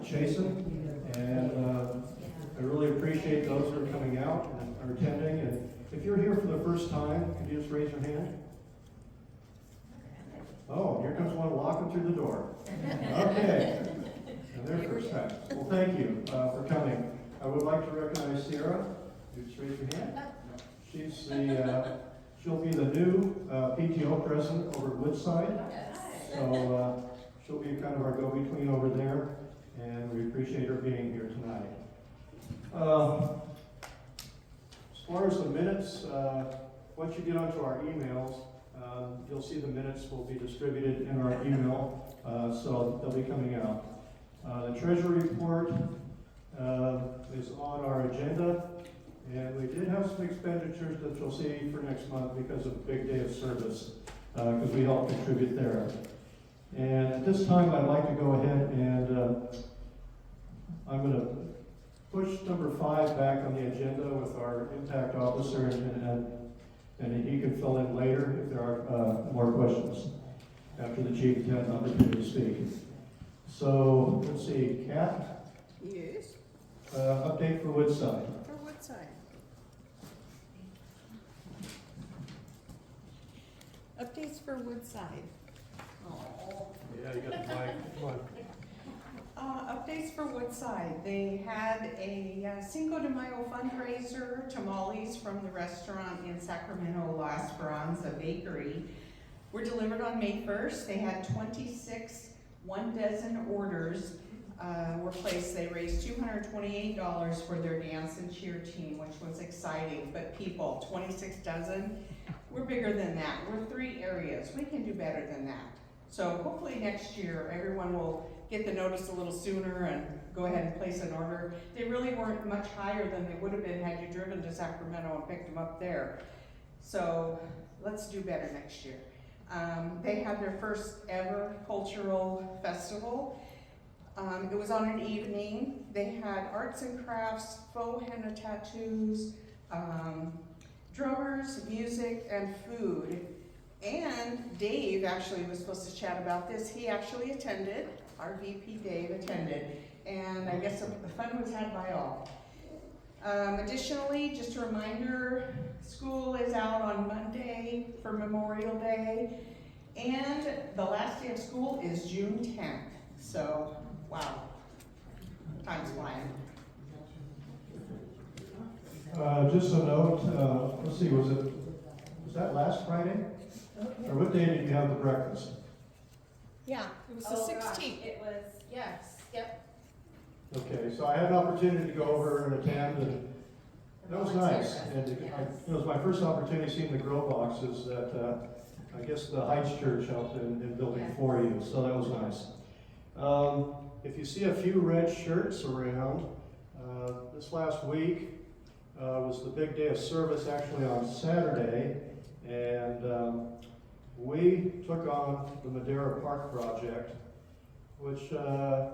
at CHASEN, and I really appreciate those who are coming out and are attending. And if you're here for the first time, could you just raise your hand? Oh, here comes one walking through the door. Okay. And their first time. Well, thank you for coming. I would like to recognize Sierra. You just raise your hand. She's she'll be the new PTO president over at Woodside. So she'll be kind of our go-between over there, and we appreciate her being here tonight. As far as the minutes, once you get onto our emails, you'll see the minutes will be distributed in our email, so they'll be coming out. The treasury report is on our agenda, and we did have some expenditures that you'll see for next month because of the big day of service, because we help contribute there. And at this time, I'd like to go ahead and I'm going to push number 5 back on the agenda with our impact officer, and he can fill in later if there are more questions after the chief has an opportunity to speak. So, let's see, Kat? Yes. Update for Woodside. For Woodside. Updates for Woodside. Oh. Yeah, you got the mic. Come on. Updates for Woodside. They had a Cinco de Mayo fundraiser, tamales from the restaurant in Sacramento, La Esperanza Bakery, were delivered on May 1st. They had 26 one-dozen orders were placed. They raised $228 for their dance and cheer team, which was exciting. But people, 26 dozen, we're bigger than that. We're 3 areas. We can do better than that. So hopefully next year, everyone will get the notice a little sooner and go ahead and place an order. They really weren't much higher than they would have been had you driven to Sacramento and picked them up there. So let's do better next year. They had their first ever cultural festival. It was on an evening. They had arts and crafts, faux henna tattoos, drummers, music, and food. And Dave actually was supposed to chat about this. He actually attended. Our VP Dave attended. And I guess the fun was had by all. Additionally, just a reminder, school is out on Monday for Memorial Day. And the last day of school is June 10th. So, wow, time's flying. Just a note, let's see, was that last Friday? Or what day did you have the breakfast? Yeah, it was the 16th. Gosh, it was, yes, yep. Okay, so I had an opportunity to go over and attend, and that was nice. And it was my first opportunity seeing the grow boxes that I guess the Heights Church out in building for you, so that was nice. If you see a few red shirts around, this last week was the big day of service actually on Saturday, and we took on the Madera Park project, which, who are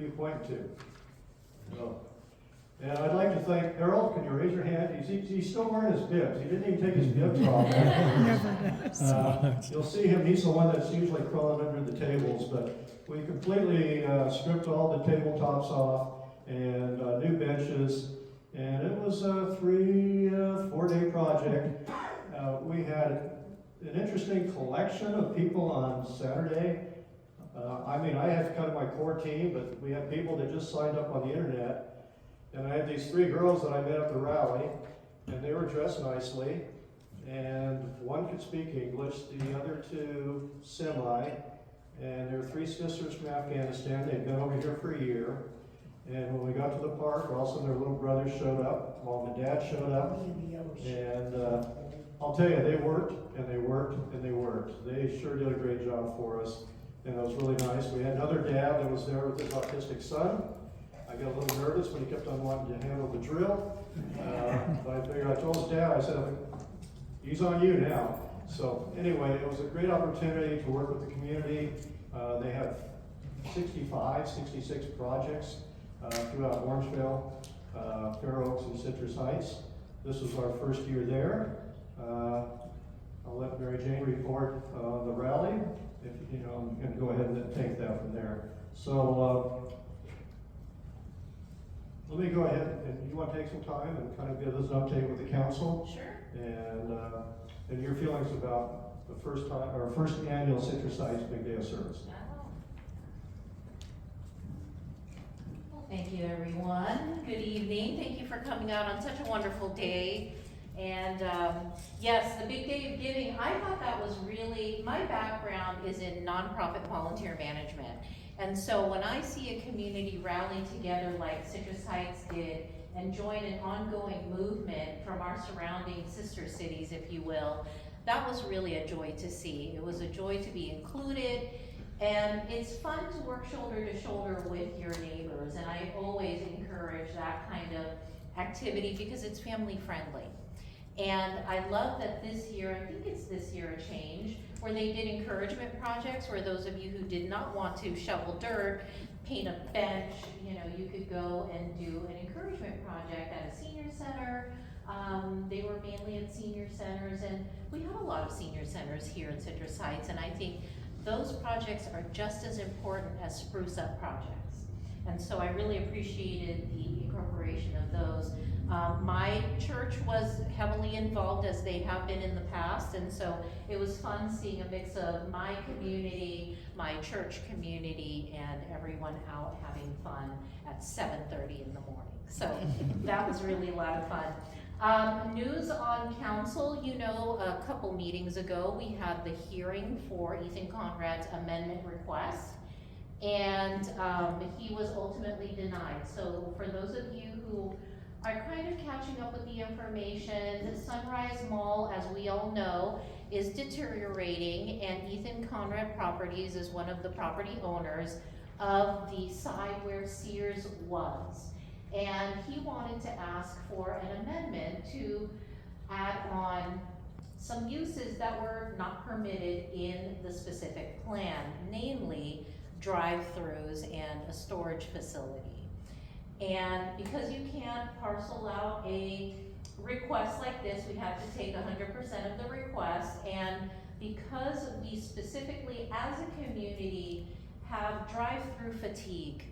you pointing to? Oh. And I'd like to thank Harold. Can you raise your hand? He's still wearing his bibs. He didn't even take his bibs off. You'll see him. He's the one that's usually crawling under the tables, but we completely stripped all the tabletops off and new benches. And it was a 4-day project. We had an interesting collection of people on Saturday. I had kind of my core team, but we had people that just signed up on the internet. And I had these 3 girls that I met at the rally, and they were dressed nicely. And one could speak English, the other 2 semi. And there were 3 sisters from Afghanistan. They'd been over here for a year. And when we got to the park, also their little brother showed up, mom and dad showed up, and I'll tell you, they worked, and they worked, and they worked. They sure did a great job for us, and it was really nice. We had another dad that was there with his autistic son. I got a little nervous when he kept on wanting to handle the drill, but I figured, I told his dad, I said, he's on you now. So anyway, it was a great opportunity to work with the community. They have 66 projects throughout Orangeville, Fair Oaks, and Citrus Heights. This was our first year there. I'll let Marijane report the rally, if you know, and go ahead and take that from there. So let me go ahead, and you want to take some time and kind of give us an update with the council? Sure. And your feelings about the first annual Citrus Heights Big Day of Service. Well, thank you, everyone. Good evening. Thank you for coming out on such a wonderful day. And yes, the Big Day of Giving, I thought that was really, my background is in nonprofit volunteer management. And so when I see a community rally together like Citrus Heights did and join an ongoing movement from our surrounding sister cities, if you will, that was really a joy to see. It was a joy to be included, and it's fun to work shoulder to shoulder with your neighbors, and I always encourage that kind of activity because it's family friendly. And I love that this year, I think it's this year a change, where they did encouragement projects where those of you who did not want to shovel dirt, paint a bench, you know, you could go and do an encouragement project at a senior center. They were mainly at senior centers, and we have a lot of senior centers here in Citrus Heights, and I think those projects are just as important as spruce up projects. And so I really appreciated the incorporation of those. My church was heavily involved, as they have been in the past, and so it was fun seeing a mix of my community, my church community, and everyone out having fun at 7:30 in the morning. So that was really a lot of fun. News on council, you know, a couple meetings ago, we had the hearing for Ethan Conrad's amendment request, and he was ultimately denied. So for those of you who are kind of catching up with the information, the Sunrise Mall, as we all know, is deteriorating, and Ethan Conrad Properties is one of the property owners of the side where Sears was. And he wanted to ask for an amendment to add on some uses that were not permitted in the specific plan, namely drive-throughs and a storage facility. And because you can't parcel out a request like this, we have to take 100% of the request, and because we specifically as a community have drive-through fatigue,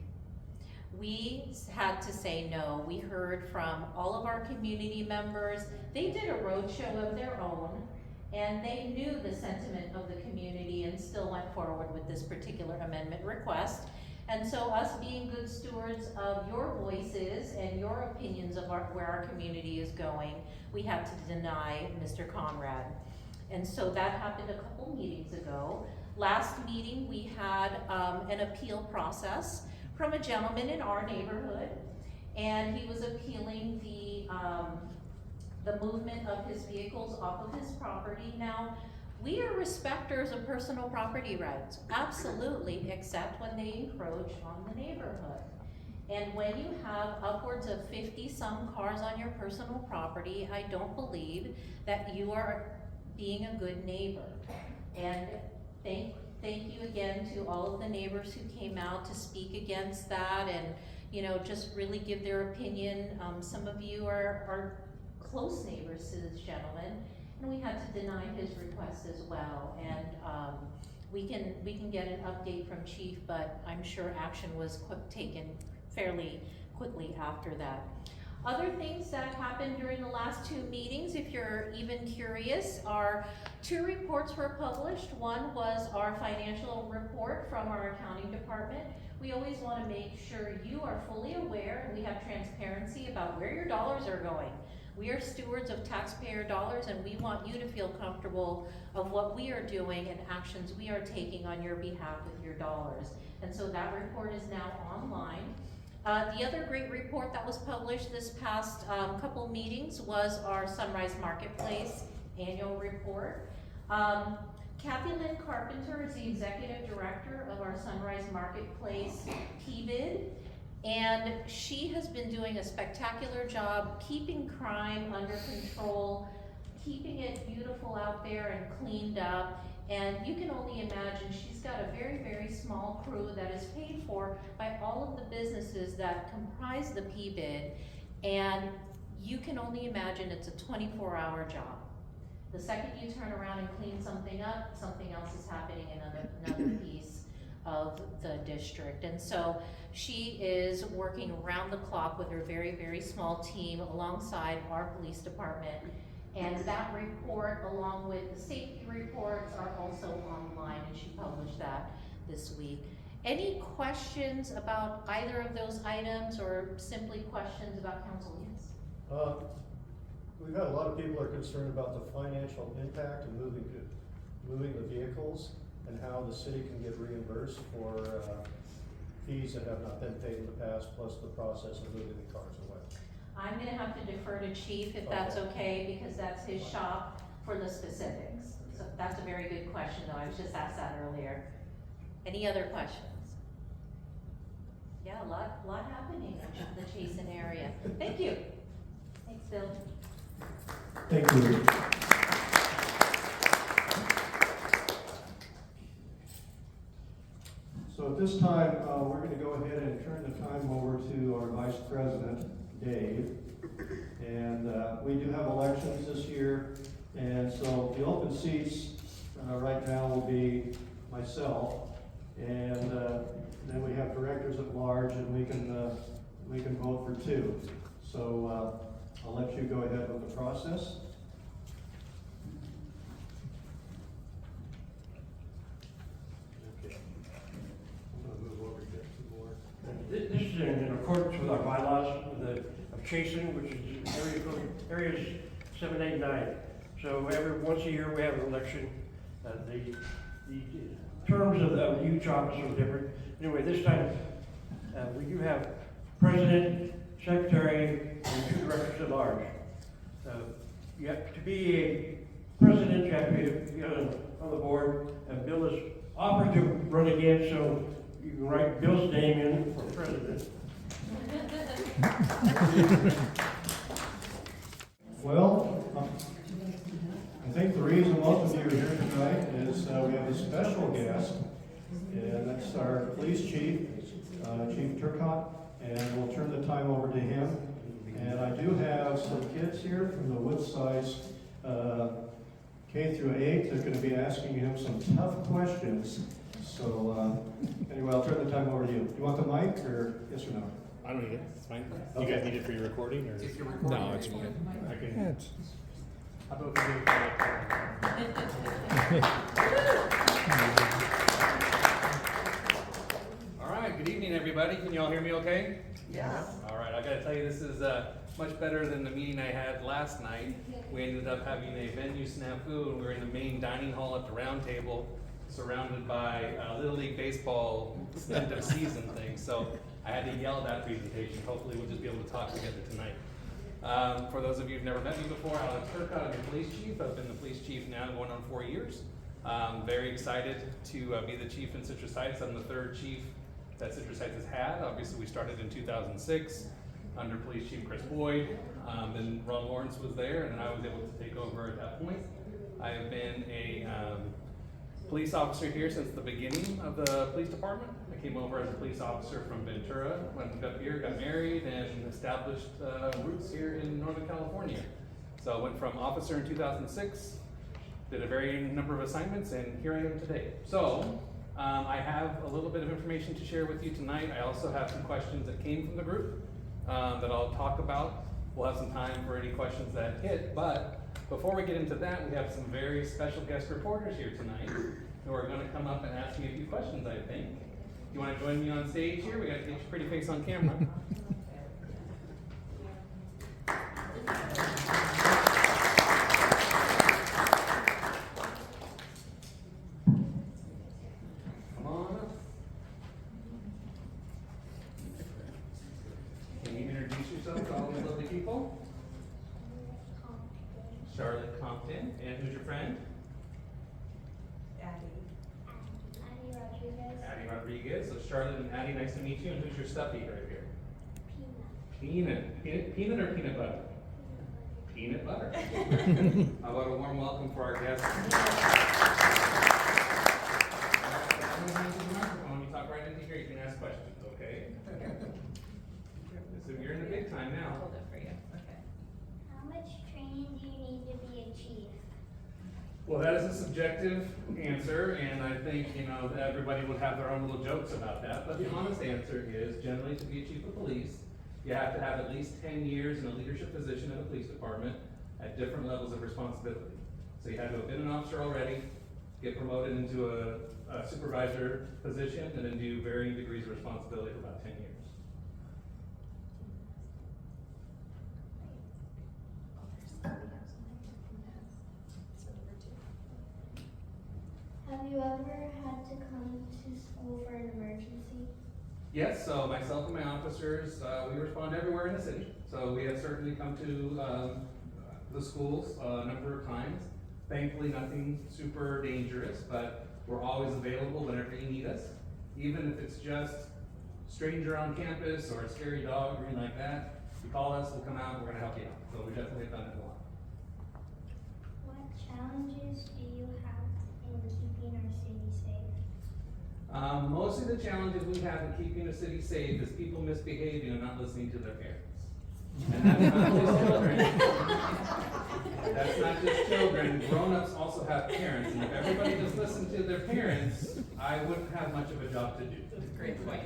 we had to say no. We heard from all of our community members. They did a roadshow of their own, and they knew the sentiment of the community and still went forward with this particular amendment request. And so us being good stewards of your voices and your opinions of where our community is going, we had to deny Mr. Conrad. And so that happened a couple meetings ago. Last meeting, we had an appeal process from a gentleman in our neighborhood, and he was appealing the movement of his vehicles off of his property. Now, we are respecters of personal property rights, absolutely, except when they encroach on the neighborhood. And when you have upwards of 50-some cars on your personal property, I don't believe that you are being a good neighbor. And thank you again to all of the neighbors who came out to speak against that and, you know, just really give their opinion. Some of you are close neighbors to this gentleman, and we had to deny his request as well. And we can get an update from Chief, but I'm sure action was taken fairly quickly after that. Other things that happened during the last two meetings, if you're even curious, are two reports were published. One was our financial report from our accounting department. We always want to make sure you are fully aware and we have transparency about where your dollars are going. We are stewards of taxpayer dollars, and we want you to feel comfortable of what we are doing and actions we are taking on your behalf with your dollars. And so that report is now online. The other great report that was published this past couple meetings was our Sunrise Marketplace annual report. Kathy Lynn Carpenter is the executive director of our Sunrise Marketplace PBID, and she has been doing a spectacular job keeping crime under control, keeping it beautiful out there and cleaned up. And you can only imagine she's got a very, very small crew that is paid for by all of the businesses that comprise the PBID. And you can only imagine it's a 24-hour job. The second you turn around and clean something up, something else is happening in another piece of the district. And so she is working around the clock with her very, very small team alongside our police department. And that report, along with the safety reports, are also online, and she published that this week. Any questions about either of those items, or simply questions about council needs? We've had a lot of people are concerned about the financial impact of moving the vehicles and how the city can get reimbursed for fees that have not been paid in the past, plus the process of moving the cars away. I'm gonna have to defer to Chief if that's okay, because that's his shop for the specifics. So that's a very good question, though. I was just asked that earlier. Any other questions? Yeah, a lot happening in the CHASEN area. Thank you. Thanks, Bill. Thank you. So at this time, we're going to go ahead and turn the time over to our Vice President, Dave. And we do have elections this year, and so the open seats right now will be myself, and then we have directors at large, and we can vote for 2. So I'll let you go ahead with the process. Okay. I'm going to move over to get 2 more. This is in accordance with our bylaws of CHASEN, which is areas 7, 8, 9. So once a year we have an election. The terms of the each office are different. Anyway, this time we do have president, secretary, and 2 directors at large. You have to be a president, you have to be on the board, and Bill is offered to run again, so you can write Bill's name in for president. Well, I think the reason most of you are here tonight is we have a special guest, and that's our police chief, Chief Turcotte, and we'll turn the time over to him. And I do have some kids here from the Woodside K through 8. They're going to be asking him some tough questions. So anyway, I'll turn the time over to you. You want the mic, or yes or no? I don't need it. It's fine. Okay. You guys need it for your recording, or? If you're recording. No, it's fine. I can. Yeah, it's- How about we do it? All right. Good evening, everybody. Can you all hear me okay? Yeah. All right. I got to tell you, this is much better than the meeting I had last night. We ended up having a venue snafu, and we were in the main dining hall at the round table, surrounded by Little League Baseball end of season thing. So I had to yell that presentation. Hopefully we'll just be able to talk together tonight. For those of you who've never met me before, I'm Turcotte, I'm the police chief. I've been the police chief now going on 4 years. Very excited to be the chief in Citrus Heights. I'm the 3rd chief that Citrus Heights has had. Obviously we started in 2006 under Police Chief Chris Boyd. Then Ron Lawrence was there, and then I was able to take over at that point. I have been a police officer here since the beginning of the police department. I came over as a police officer from Ventura, went up here, got married, and established roots here in Northern California. So I went from officer in 2006, did a very number of assignments, and here I am today. So I have a little bit of information to share with you tonight. I also have some questions that came from the group that I'll talk about. We'll have some time for any questions that hit, but before we get into that, we have some very special guest reporters here tonight who are going to come up and ask me a few questions, I think. You want to join me on stage here? We got to get your pretty face on camera. Come on up. Can you introduce yourself to all these lovely people? Charlotte Compton. And who's your friend? Addie Rodriguez. So Charlotte and Addie, nice to meet you. And who's your stuffy right here? Peanut. Peanut or peanut butter? Peanut butter. How about a warm welcome for our guests? When you talk right into here, you can ask questions, okay? So you're in the big time now. Hold it for you. Okay. How much training do you need to be a chief? subjective answer, and I think, you know, that everybody would have their own little jokes about that, but the honest answer is, generally, to be a chief of police, you have to have at least 10 years in a leadership position in the police department at different levels of responsibility. So you have to have been an officer already, get promoted into a supervisor position, and then do varying degrees of responsibility for about 10 years. Have you ever had to come to school for an emergency? Yes, so myself and my officers, we respond everywhere in the city. So we have certainly come to the schools a number of times. Thankfully, nothing super dangerous, but we're always available whenever you need us. Even if it's just stranger on campus or a scary dog or anything like that, you call us, we'll come out, we're gonna help you out. So we definitely have done it a lot. What challenges do you have in keeping our city safe? Mostly the challenges we have in keeping the city safe is people misbehaving and not listening to their parents. And that's not just children. That's not just children. Grown-ups also have parents, and if everybody just listened to their parents, I wouldn't have much of a job to do. That's a great point.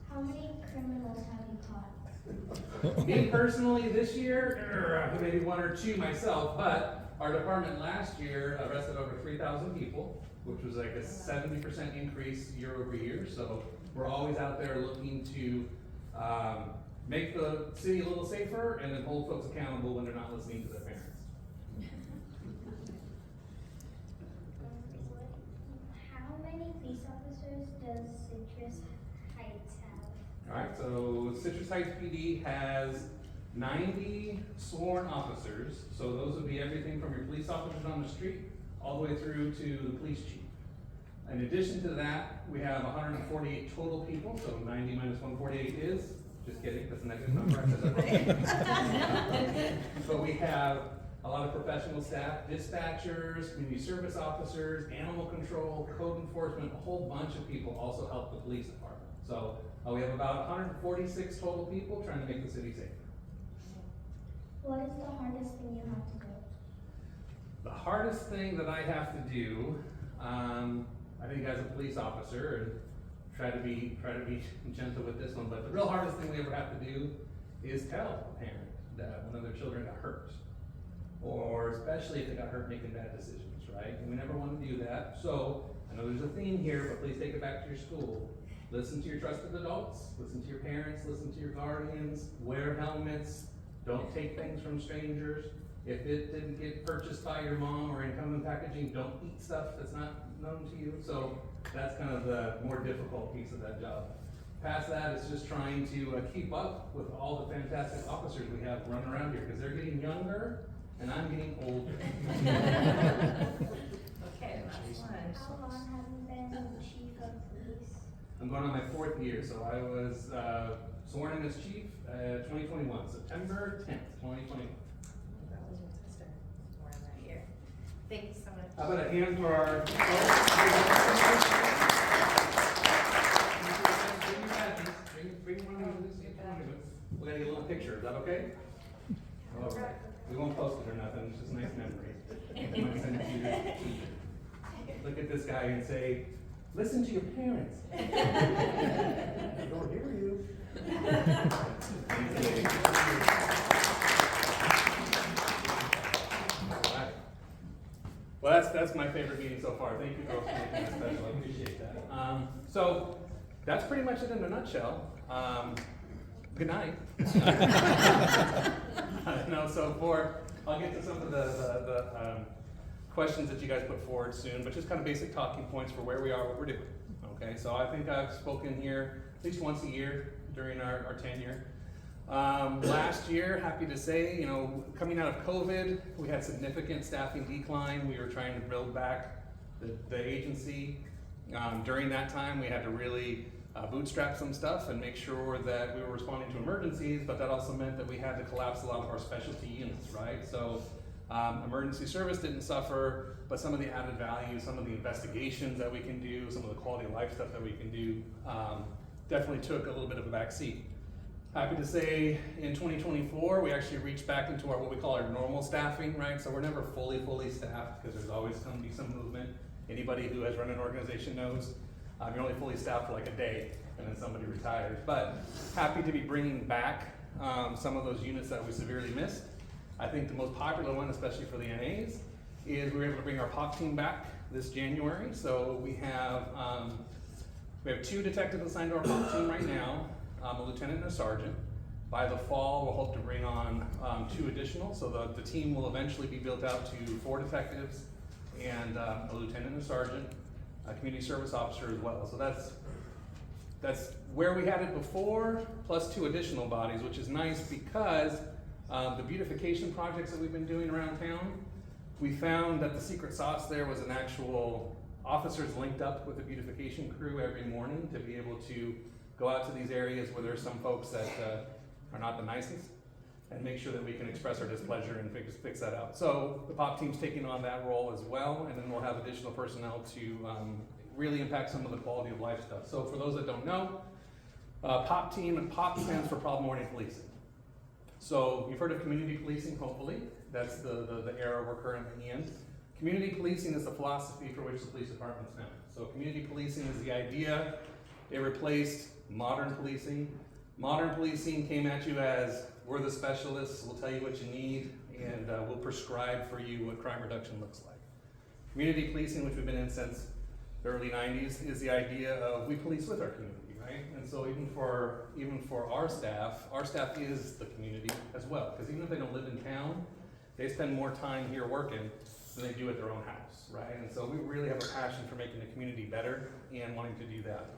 How many criminals have you caught? Me personally, this year, maybe one or two myself, but our department last year arrested over 3,000 people, which was like a 70% increase year over year. So we're always out there looking to make the city a little safer and then hold folks accountable when they're not listening to their parents. How many police officers does Citrus Heights have? All right, so Citrus Heights PD has 90 sworn officers. So those would be everything from your police officers on the street all the way through to the police chief. In addition to that, we have 148 total people, so 90 minus 148 is, just kidding, that's a negative number, I said that. But we have a lot of professional staff, dispatchers, community service officers, animal control, code enforcement, a whole bunch of people also help the police department. So we have about 146 total people trying to make the city safer. What is the hardest thing you have to do? The hardest thing that I have to do, I think as a police officer, and try to be gentle with this one, but the real hardest thing we ever have to do is tell a parent that one of their children got hurt. Or especially if they got hurt making bad decisions, right? And we never want to do that. So I know there's a theme here, but please take it back to your school. Listen to your trusted adults, listen to your parents, listen to your guardians, wear helmets, don't take things from strangers. If it didn't get purchased by your mom or in common packaging, don't eat stuff that's not known to you. So that's kind of the more difficult piece of that job. Past that, it's just trying to keep up with all the fantastic officers we have running around here, because they're getting younger and I'm getting older. Okay, last one. How long have you been chief of police? I'm going on my 4th year, so I was sworn in as chief 2021, September 10th, 2021. That was my sister, born that year. Thank you so much. How about a hand for our... Bring one of these. We're going to get a little picture, is that okay? All right. We won't post it or nothing, it's just nice memories. I might send it to your teacher. Look at this guy and say, listen to your parents. I don't hear you. Well, that's my favorite meeting so far. Thank you girls for making it special. I appreciate that. So that's pretty much it in a nutshell. Good night. No, so I'll get to some of the questions that you guys put forward soon, but just kind of basic talking points for where we are, what we're doing. Okay, so I think I've spoken here at least once a year during our tenure. Last year, happy to say, coming out of COVID, we had significant staffing decline. We were trying to build back the agency. During that time, we had to really bootstrap some stuff and make sure that we were responding to emergencies, but that also meant that we had to collapse a lot of our specialty units, right? So emergency service didn't suffer, but some of the added value, some of the investigations that we can do, some of the quality of life stuff that we can do, definitely took a little bit of a back seat. Happy to say in 2024, we actually reached back into our what we call our normal staffing, right? So we're never fully staffed because there's always going to be some movement. Anybody who has run an organization knows you're only fully staffed for like a day and then somebody retires. But happy to be bringing back some of those units that we severely missed. I think the most popular one, especially for the NAs, is we were able to bring our POP team back this January. So we have 2 detectives assigned to our POP team right now, a lieutenant and a sergeant. By the fall, we'll hope to bring on 2 additional. So the team will eventually be built out to 4 detectives and a lieutenant and a sergeant, a community service officer as well. So that's where we had it before, plus 2 additional bodies, which is nice because the beautification projects that we've been doing around town, we found that the secret sauce there was an actual officers linked up with the beautification crew every morning to be able to go out to these areas where there's some folks that are not the nicest and make sure that we can express our displeasure and fix that out. So the POP team's taking on that role as well, and then we'll have additional personnel to really impact some of the quality of life stuff. So for those that don't know, POP team, and POP stands for problem-oriented policing. So you've heard of community policing, hopefully. That's the era we're currently in. Community policing is the philosophy for which the police department's known. So community policing is the idea. It replaced modern policing. Modern policing came at you as, we're the specialists, we'll tell you what you need, and we'll prescribe for you what crime reduction looks like. Community policing, which we've been in since the early 90s, is the idea of we police with our community, right? And so even for our staff is the community as well, because even if they don't live in town, they spend more time here working than they do at their own house, right? And so we really have a passion for making the community better and wanting to do that.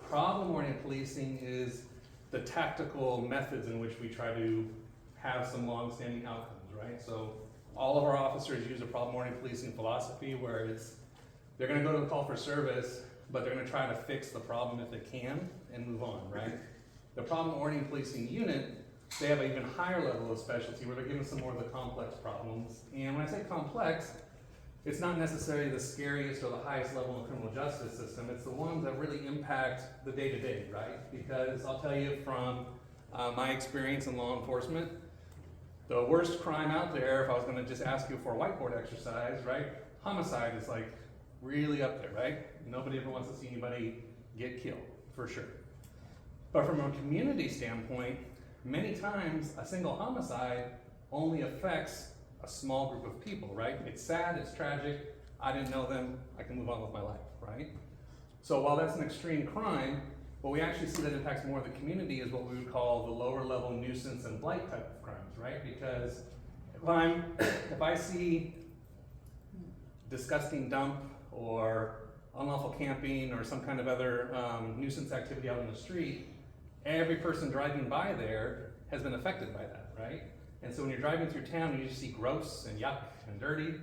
Problem-oriented policing is the tactical methods in which we try to have some long-standing outcomes, right? So all of our officers use a problem-oriented policing philosophy where they're gonna go to the call for service, but they're gonna try to fix the problem if they can and move on, right? The problem-oriented policing unit, they have an even higher level of specialty where they're given some more of the complex problems. And when I say complex, it's not necessarily the scariest or the highest level in the criminal justice system. It's the ones that really impact the day-to-day, right? Because I'll tell you from my experience in law enforcement, the worst crime out there, if I was gonna just ask you for a whiteboard exercise, right? Homicide is like really up there, right? Nobody ever wants to see anybody get killed, for sure. But from a community standpoint, many times a single homicide only affects a small group of people, right? It's sad, it's tragic, I didn't know them, I can move on with my life, right? So while that's an extreme crime, what we actually see that impacts more of the community is what we would call the lower level nuisance and blight type of crimes, right? Because if I see disgusting dump or unlawful camping or some kind of other nuisance activity out on the street, every person driving by there has been affected by that, right? And so when you're driving through town and you just see gross and yuck and dirty,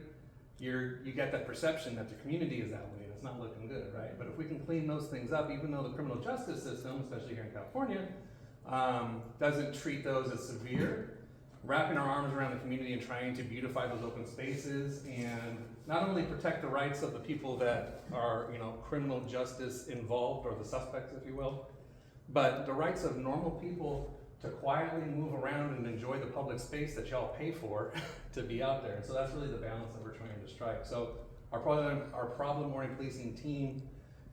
you get that perception that the community is that way and it's not looking good, right? But if we can clean those things up, even though the criminal justice system, especially here in California, doesn't treat those as severe, wrapping our arms around the community and trying to beautify those open spaces and not only protect the rights of the people that are, criminal justice involved, or the suspects, if you will, but the rights of normal people to quietly move around and enjoy the public space that y'all pay for to be out there. And so that's really the balance that we're trying to strike. So our problem-oriented policing team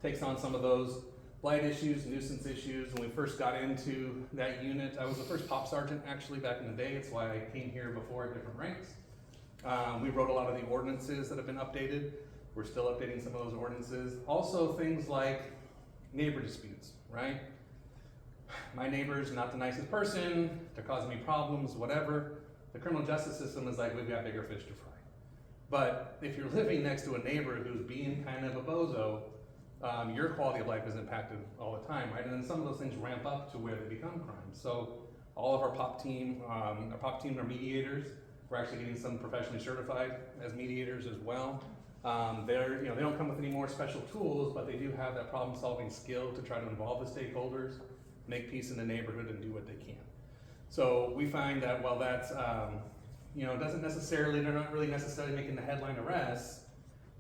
takes on some of those blight issues, nuisance issues. When we first got into that unit, I was the first POP sergeant actually back in the day. It's why I came here before at different ranks. We wrote a lot of the ordinances that have been updated. We're still updating some of those ordinances. Also things like neighbor disputes, right? My neighbor's not the nicest person, they're causing me problems, whatever. The criminal justice system is like, we've got bigger fish to fry. But if you're living next to a neighbor who's being kind of a bozo, your quality of life is impacted all the time, right? And then some of those things ramp up to where they become crimes. So all of our POP team are mediators. We're actually getting some professionally certified as mediators as well. They don't come with any more special tools, but they do have that problem-solving skill to try to involve the stakeholders, make peace in the neighborhood, and do what they can. So we find that while that's, they're not really necessarily making the headline arrests,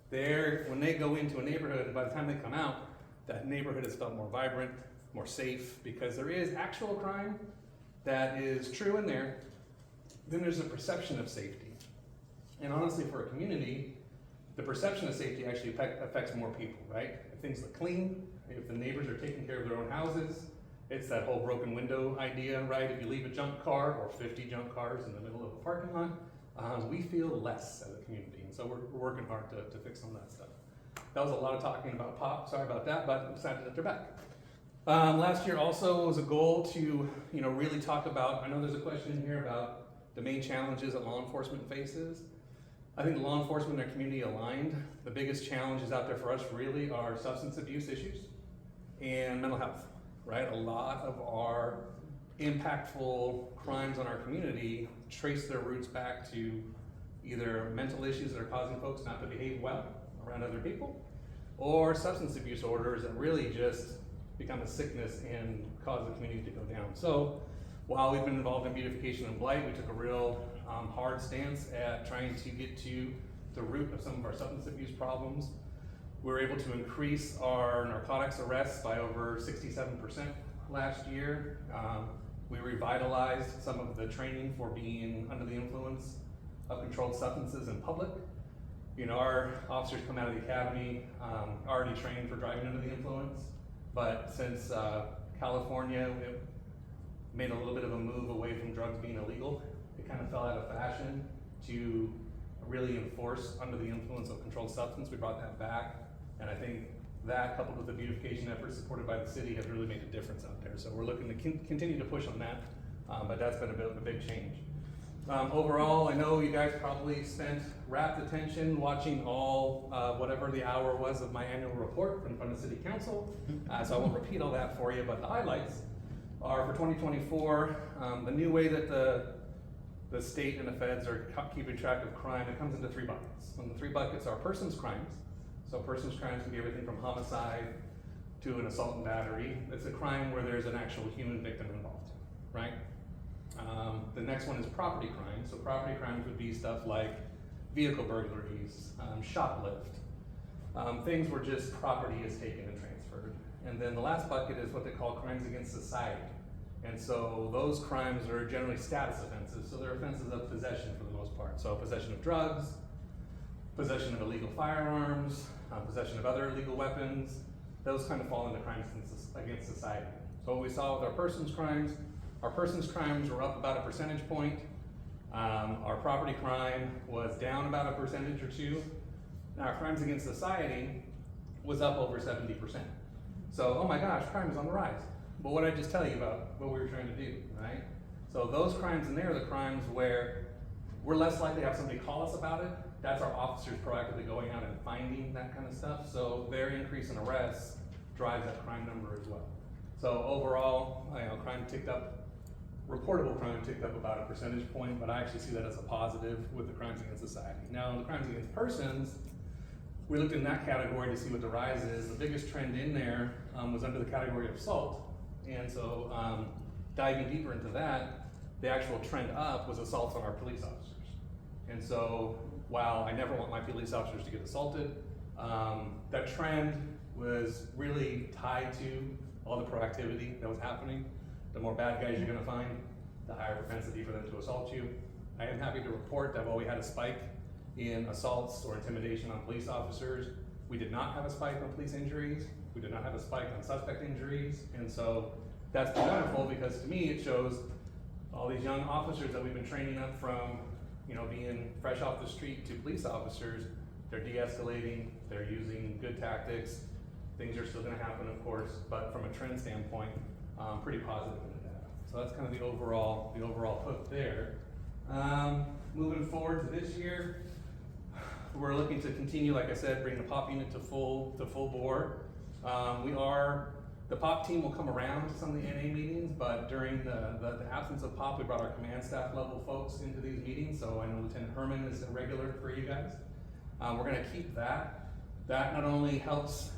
when they go into a neighborhood, by the time they come out, that neighborhood has felt more vibrant, more safe, because there is actual crime, that is true in there, then there's a perception of safety. And honestly, for a community, the perception of safety actually affects more people, right? If things look clean, if the neighbors are taking care of their own houses, it's that whole broken window idea, right? If you leave a junk car or 50 junk cars in the middle of a parking lot, we feel less as a community. And so we're working hard to fix some of that stuff. That was a lot of talking about pop, sorry about that, but I'm excited that they're back. Last year also was a goal to, really talk about, I know there's a question in here about the main challenges that law enforcement faces. I think law enforcement and our community aligned. The biggest challenges out there for us really are substance abuse issues and mental health, right? A lot of our impactful crimes on our community trace their roots back to either mental issues that are causing folks not to behave well around other people, or substance abuse orders that really just become a sickness and cause the community to go down. So while we've been involved in beautification and blight, we took a real hard stance at trying to get to the root of some of our substance abuse problems. We were able to increase our narcotics arrests by over 67% last year. We revitalized some of the training for being under the influence of controlled substances in public. Our officers come out of the academy already trained for driving under the influence, but since California made a little bit of a move away from drugs being illegal, it kind of fell out of fashion to really enforce under the influence of controlled substance. We brought that back, and I think that, coupled with the beautification efforts supported by the city, has really made a difference out there. So we're looking to continue to push on that, but that's been a big change. Overall, I know you guys probably spent rapt attention watching all, whatever the hour was of my annual report in front of City Council, so I won't repeat all that for you, but the highlights are for 2024, the new way that the state and the feds are keeping track of crime. It comes into 3 buckets. And the 3 buckets are persons crimes. So persons crimes can be everything from homicide to an assault and battery. It's a crime where there's an actual human victim involved, right? The next one is property crimes. So property crimes would be stuff like vehicle burglaries, shoplift, things where just property is taken and transferred. And then the last bucket is what they call crimes against society. And so those crimes are generally status offenses. So they're offenses of possession for the most part. So possession of drugs, possession of illegal firearms, possession of other illegal weapons, those kind of fall into crimes against society. So what we saw with our persons crimes were up about a percentage point. Our property crime was down about a percentage or 2. Now our crimes against society was up over 70%. So, oh my gosh, crime is on the rise. But what did I just tell you about what we were trying to do, right? So those crimes in there are the crimes where we're less likely to have somebody call us about it. That's our officers proactively going out and finding that kind of stuff. So their increase in arrests drives that crime number as well. So overall, crime ticked up, reportable crime ticked up about a percentage point, but I actually see that as a positive with the crimes against society. Now, in the crimes against persons, we looked in that category to see what the rise is. The biggest trend in there was under the category of assault. And so diving deeper into that, the actual trend up was assaults on our police officers. And so while I never want my police officers to get assaulted, that trend was really tied to all the proactivity that was happening. The more bad guys you're gonna find, the higher propensity for them to assault you. I am happy to report that while we had a spike in assaults or intimidation on police officers, we did not have a spike on police injuries. We did not have a spike on suspect injuries. And so that's been wonderful because to me it shows all these young officers that we've been training up from, being fresh off the street to police officers, they're de-escalating, they're using good tactics. Things are still gonna happen, of course, but from a trend standpoint, pretty positive in the data. So that's kind of the overall put there. Moving forward to this year, we're looking to continue, like I said, bring the POP unit to full bore. The POP team will come around to some of the NA meetings, but during the absence of POP, we brought our command staff level folks into these meetings. So I know Lieutenant Herman is a regular for you guys. We're gonna keep that. That not only helps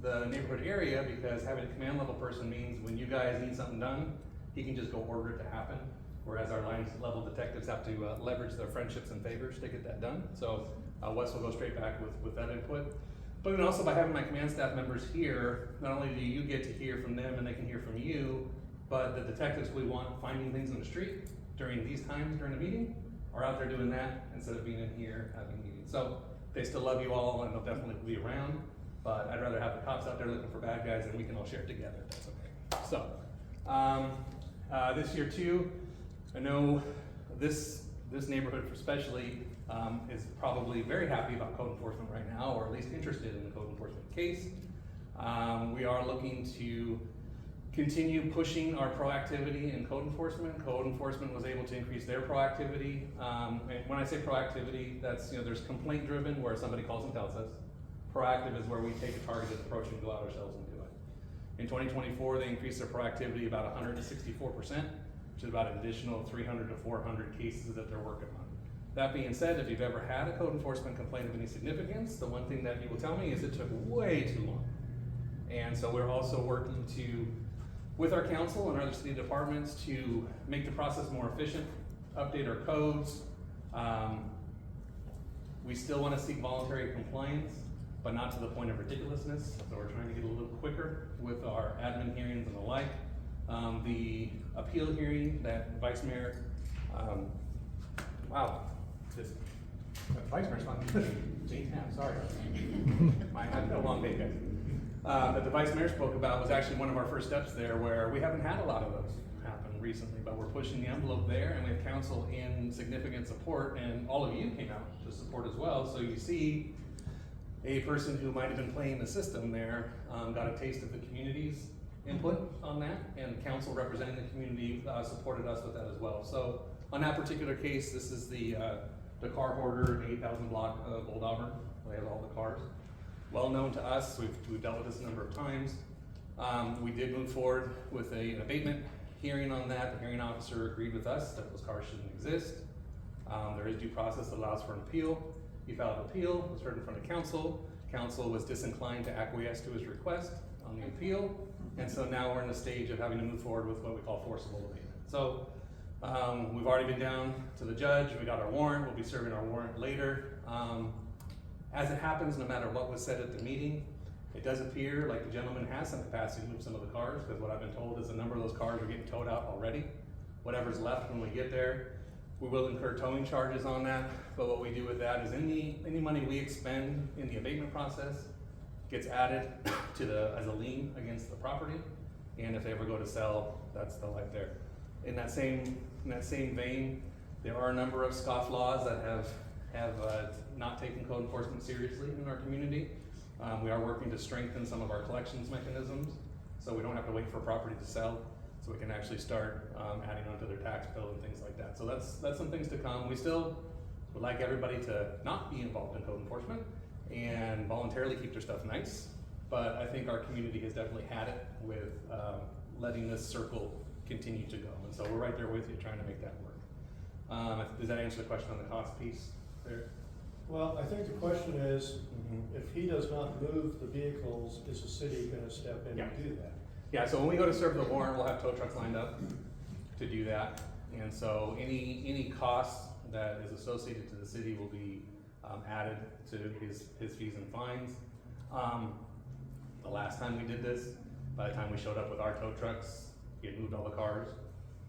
the neighborhood area because having a command level person means when you guys need something done, he can just go order it to happen. Whereas our line level detectives have to leverage their friendships and favors to get that done. So Wes will go straight back with that input. But then also by having my command staff members here, not only do you get to hear from them and they can hear from you, But the detectives we want finding things in the street during these times during the meeting are out there doing that instead of being in here having meetings. So they still love you all and they'll definitely be around, but I'd rather have the cops out there looking for bad guys and we can all share it together. That's okay. So this year too, I know this neighborhood especially is probably very happy about code enforcement right now, or at least interested in the code enforcement case. We are looking to continue pushing our proactivity in code enforcement. Code enforcement was able to increase their proactivity. And when I say proactivity, that's, there's complaint driven where somebody calls and tells us. Proactive is where we take a targeted approach and go out ourselves and do it. In 2024, they increased their proactivity about 164%, which is about an additional 300 to 400 cases that they're working on. That being said, if you've ever had a code enforcement complaint of any significance, the one thing that you will tell me is it took way too long. And so we're also working with our council and other city departments to make the process more efficient, update our codes. We still want to seek voluntary compliance, but not to the point of ridiculousness. So we're trying to get a little quicker with our admin hearings and the like. The appeal hearing that Vice Mayor, Vice Mayor's fine. Sorry. I've got a long day, guys. That the Vice Mayor spoke about was actually one of our first steps there, where we haven't had a lot of those happen recently, but we're pushing the envelope there, and we have council in significant support, and all of you came out to support as well. So you see a person who might have been playing the system there got a taste of the community's input on that, and council representing the community supported us with that as well. So on that particular case, this is the car hoarder, the 8,000 block of Old Auburn. They have all the cars. Well known to us, we've dealt with this a number of times. We did move forward with an abatement hearing on that. The hearing officer agreed with us that those cars shouldn't exist. There is due process that allows for an appeal. He filed an appeal, was heard in front of council. Council was disinclined to acquiesce to his request on the appeal. And so now we're in the stage of having to move forward with what we call forcible abatement. So we've already been down to the judge. We got our warrant. We'll be serving our warrant later. As it happens, no matter what was said at the meeting, it does appear like the gentleman has some capacity to move some of the cars, because what I've been told is a number of those cars are getting towed out already. Whatever's left when we get there, we will incur towing charges on that. But what we do with that is any money we expend in the abatement process gets added to as a lien against the property. And if they ever go to sell, that's still right there. In that same vein, there are a number of scofflaws that have not taken code enforcement seriously in our community. We are working to strengthen some of our collections mechanisms, so we don't have to wait for property to sell, so we can actually start adding onto their tax bill and things like that. So that's some things to come. We still would like everybody to not be involved in code enforcement and voluntarily keep their stuff nice, but I think our community has definitely had it with letting this circle continue to go. And so we're right there with you trying to make that work. Does that answer the question on the cost piece there? Well, I think the question is, if he does not move the vehicles, is the city gonna step in and do that? Yeah, so when we go to serve the warrant, we'll have tow trucks lined up to do that. And so any cost that is associated to the city will be added to his fees and fines. The last time we did this, by the time we showed up with our tow trucks, he had moved all the cars.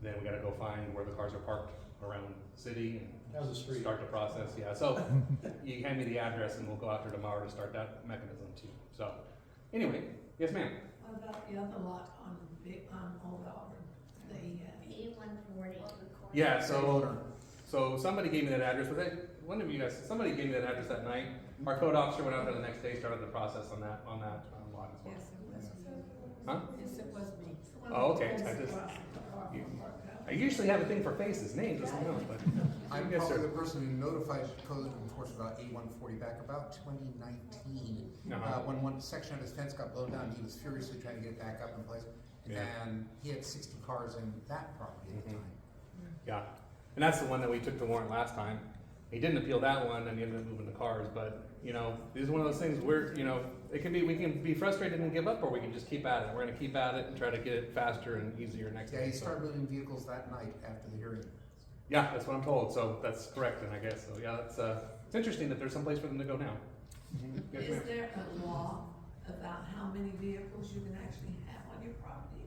Then we gotta go find where the cars are parked around the city How's the and street? start the process. Yeah, so you hand me the address and we'll go out there tomorrow to start that mechanism too. So anyway, yes ma'am. What about the other lot on Old Auburn? The, A140. Yeah, so somebody gave me that address. Somebody gave me that address that night. Our code officer went out there the next day, started the process on that lot as well. yes, it was me. Huh? Yes, it was me. Oh, okay. I usually have a thing for faces, names, or something else, but I'm yes, probably sir. the person who notified code enforcement about A140 back about 2019. When one section of his fence got blown down, he was furiously trying to get it back up in place. Yeah. And he had 60 cars in that property at the time. Yeah, and that's the one that we took to warrant last time. He didn't appeal that one, and he ended up moving the cars. But this is one of those things where we can be frustrated and give up, or we can just keep at it. We're going to keep at it and try to get it faster and easier next Yeah, time. he started moving vehicles that night after the hearing. Yeah, that's what I'm told. So that's correct, and I guess so. Yeah, it's interesting that there's some place for them to go now. Yes, Is ma'am. there a law about how many vehicles you can actually have on your property?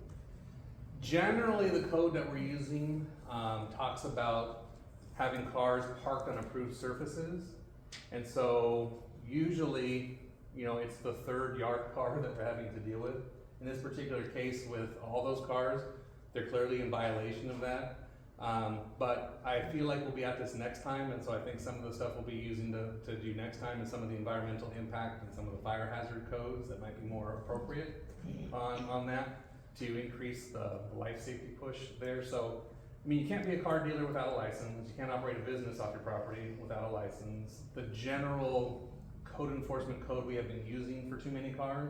Generally, the code that we're using talks about having cars parked on approved surfaces. And so usually, you know, it's the third yard car that we're having to deal with. In this particular case, with all those cars, they're clearly in violation of that. But I feel like we'll be at this next time, and so I think some of the stuff we'll be using to do next time is some of the environmental impact and some of the fire hazard codes that might be more appropriate on that to increase the life safety push there. So, I mean, you can't be a car dealer without a license. You can't operate a business off your property without a license. The general code enforcement code we have been using for too many cars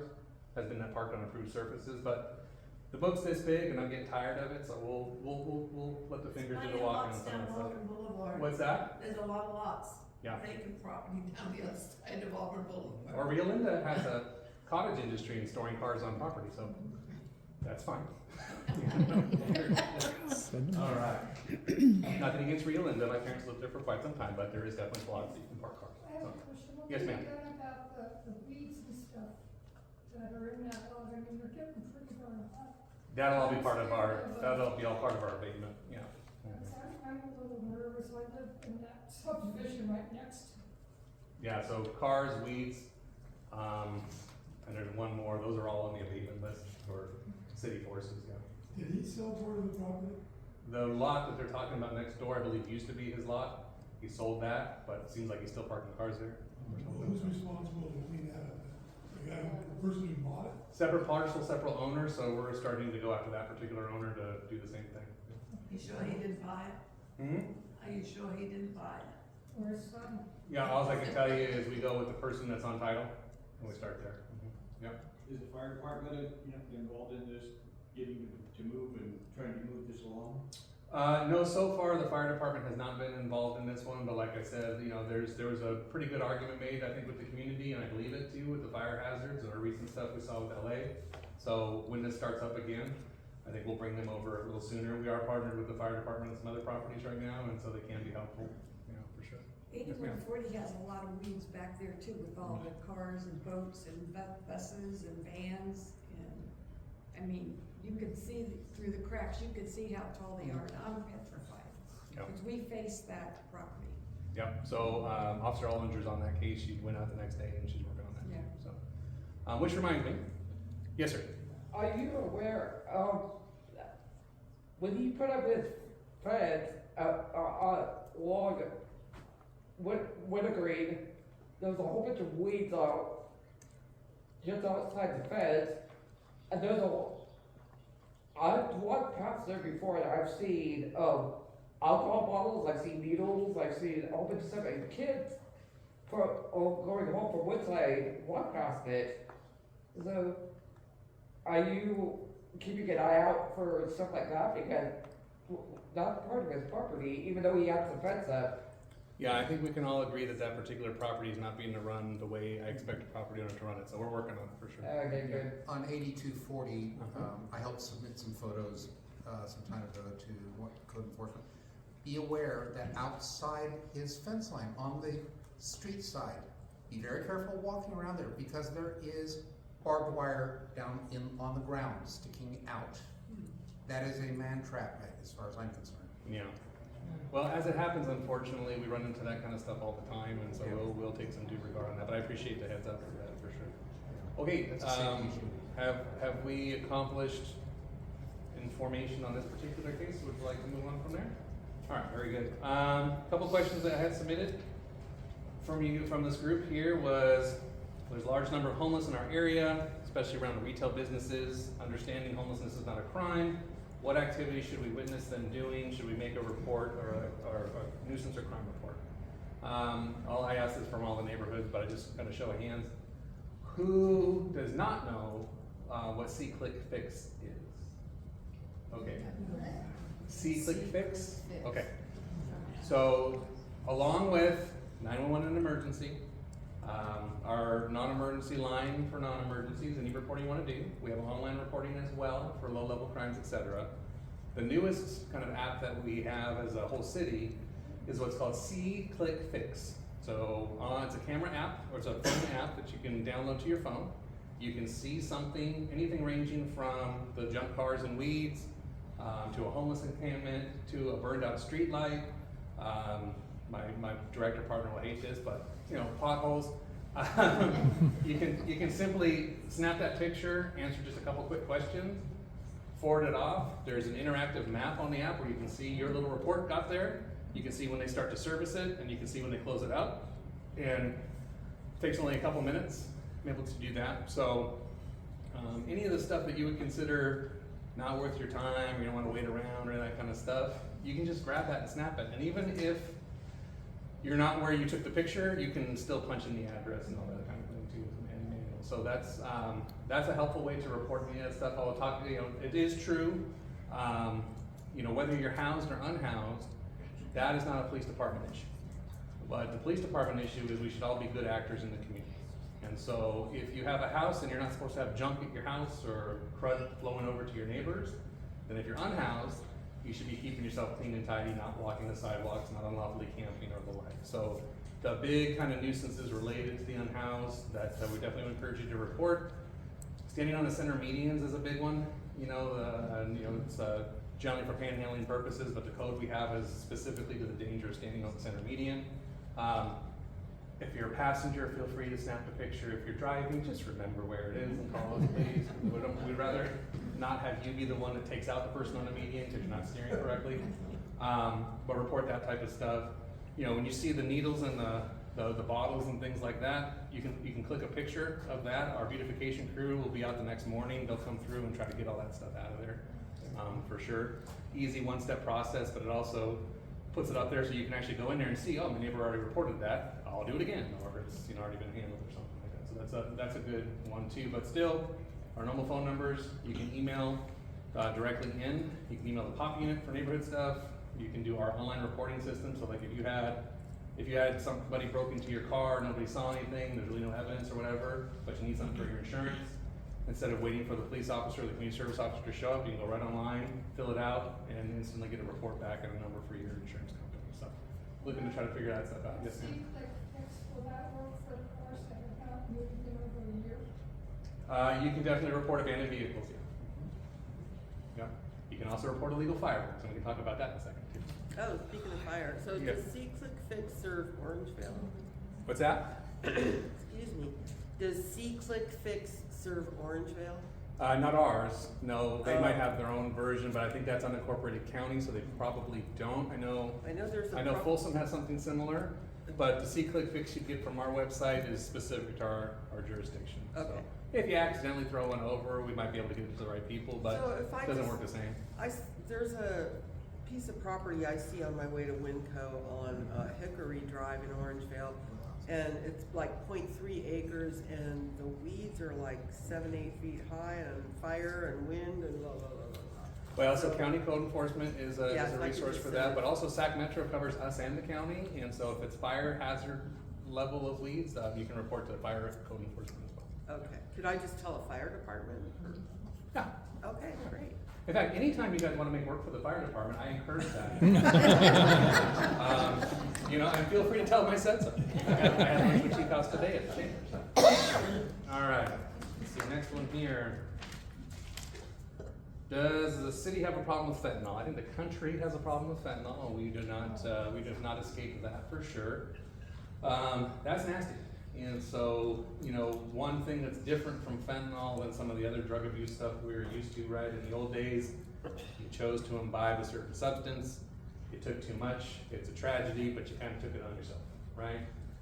has been that parked on approved surfaces, but the book's this big and I'm getting tired of it, so we'll let the fingers do the walking on some of that stuff. Boulevard. What's that? There's a lot of lots. Yeah. Vacant property down the other side of Auburn Boulevard. Or Rio Linda has a cottage industry and storing cars on property, so that's fine. All right. Nothing against Rio Linda, my parents lived there for quite some time, but there is definitely spots that you can park cars. I have So. a question. What Yes, have you ma'am. done about the weeds and stuff that are in that lot? I mean, they're getting pretty darn hot. That'll all be part of our, that'll be all part of our abatement, yeah. I'm a little nervous. I live in that subdivision right next. Yeah, so cars, weeds, and there's one more, those are all on the abatement list for city forces, yeah. Did he sell part of the property? The lot that they're talking about next door, I believe used to be his lot. He sold that, but it seems like he's still parking cars there. Well, who's responsible to clean that up? The guy, the person who bought it? Separate parcel, separate owner, so we're starting to go after that particular owner to do the same thing. You sure he didn't buy it? Are you sure he didn't buy it? Where's some? Yeah, all I can tell you is we go with the person that's on title, and we start there. Yep. Is the fire department, involved in this, getting to move and trying to move this along? No, so far the fire department has not been involved in this one, but like I said, you know, there was a pretty good argument made, I think, with the community, and I believe it too, with the fire hazards and our recent stuff we saw with LA. So when this starts up again, I think we'll bring them over a little sooner. We are partnered with the fire department on some other properties right now, and so they can be helpful, you know, for sure. 8140 has a lot of weeds back there too, with all the cars and boats and buses and vans, and, I mean, you could see through the cracks, you could see how tall they are, and I'm petrified. Yep. Because we face that property. Yep, so, Officer Ollinger's on that case. She went out the next day and she's working on that. Yeah. So, which reminds me, yes, sir. Are you aware of, when you put up this fence, along Wintergreen, there's a whole bunch of weeds out, just outside the fence, and there's I've walked past there before and I've seen, alcohol bottles, I've seen needles, I've seen a whole bunch of stuff, and kids going home from Woodside walk past it. So, are you keeping an eye out for stuff like that? Because that's part of his property, even though he has the fence up. Yeah, I think we can all agree that that particular property is not being run the way I expect a property owner to run it, so we're working on it for sure. Okay, good. On 8240, I helped submit some photos some time ago to code enforcement. Be aware that outside his fence line, on the street side, be very careful walking around there because there is barbed wire down on the ground sticking out. That is a man trap, as far as I'm concerned. Yeah. Well, as it happens, unfortunately, we run into that kind of stuff all the time, and so we'll take some due regard on that, but I appreciate the heads up for that, for sure. Okay, That's a safety issue. have we accomplished information on this particular case? Would you like to move on from there? All right, very good. Couple questions that I had submitted from this group here was, there's a large number of homeless in our area, especially around the retail businesses. Understanding homelessness is not a crime. What activities should we witness them doing? Should we make a report or a nuisance or crime report? I asked this from all the neighborhoods, but I just got a show of hands. Who does not know what C-Click-Fix is? Okay. C-Click-Fix? Okay. So, along with 911 and emergency, our non-emergency line for non-emergencies, any reporting you want to do. We have online reporting as well for low-level crimes, etc. The newest kind of app that we have as a whole city is what's called C-Click-Fix. So it's a camera app, or it's a phone app that you can download to your phone. You can see something, anything ranging from the junk cars and weeds to a homeless encampment, to a burned out street light. My director partner will hate this, but you know, potholes. You can simply snap that picture, answer just a couple quick questions, forward it off. There's an interactive map on the app where you can see your little report got there. You can see when they start to service it, and you can see when they close it up. And it takes only a couple minutes. I'm able to do that. So any of the stuff that you would consider not worth your time, or you don't want to wait around or that kind of stuff, you can just grab that and snap it. And even if you're not where you took the picture, you can still punch in the address and all that kind of thing too and manual. So that's a helpful way to report any of that stuff. I'll talk to you. It is true. You know, whether you're housed or unhoused, that is not a police department issue. But the police department issue is we should all be good actors in the community. And so if you have a house and you're not supposed to have junk at your house or crud flowing over to your neighbors, then if you're unhoused, you should be keeping yourself clean and tidy, not blocking the sidewalks, not unlawfully camping or the like. So the big kind of nuisances related to the unhoused that we definitely would encourage you to report. Standing on the center medians is a big one. You know, it's generally for panhandling purposes, but the code we have is specifically to the danger of standing on the center median. If you're a passenger, feel free to snap the picture. If you're driving, just remember where it is and call us, please. We'd rather not have you be the one that takes out the person on the median because you're not steering correctly. But report that type of stuff. You know, when you see the needles and the bottles and things like that, you can click a picture of that. Our beautification crew will be out the next morning. They'll come through and try to get all that stuff out of there, for sure. Easy one-step process, but it also puts it up there so you can actually go in there and see, oh, my neighbor already reported that, I'll do it again, or it's already been handled or something like that. So that's a good one too. But still, our normal phone numbers, you can email directly in. You can email the pop unit for neighborhood stuff. You can do our online reporting system. So like if you had somebody broke into your car, nobody saw anything, there's really no evidence or whatever, but you need something for your insurance, instead of waiting for the police officer or the community service officer to show up, you can go right online, fill it out, and instantly get a report back and a number for your insurance company. So, looking to try to figure that stuff out. Yes, ma'am. Will that work for cars that have not moved in over a year? You can definitely report abandoned vehicles. Yeah. You can also report illegal fireworks, and we can talk about that in a second too. Oh, speaking of fire, so Yes. does C-Click Fix serve Orangevale? What's that? Excuse me. Does C-Click Fix serve Orangevale? Not ours. No, they might have their own version, but I think that's unincorporated county, so they probably don't. I know Folsom has something similar, but the C-Click Fix you get from our website is specific to our jurisdiction. Okay. So if you accidentally throw one over, we might be able to get it to the right people, but it doesn't work the same. There's a piece of property I see on my way to Winco on Hickory Drive in Orangevale, and it's like 0.3 acres, and the weeds are like 7-8 feet high, and fire and wind and blah, blah, blah, blah. Well, so county code enforcement is a Yeah, resource for that, but also Sac Metro covers us and the county, and so if it's fire hazard level of weeds, you can report to fire code enforcement as well. Okay. Could I just tell a fire department? Yeah. Okay, great. In fact, anytime you guys want to make work for the fire department, I encourage that. And feel free to tell them I said so. I had lunch with Chief House today at the chamber. So. All right, let's see, next one here. Does the city have a problem with fentanyl? I think the country has a problem with fentanyl. We do not escape that for sure. That's nasty. And so, one thing that's different from fentanyl than some of the other drug abuse stuff we were used to, right? In the old days, you chose to imbibe a certain substance, you took too much, it's a tragedy, but you kind of took it on yourself, right?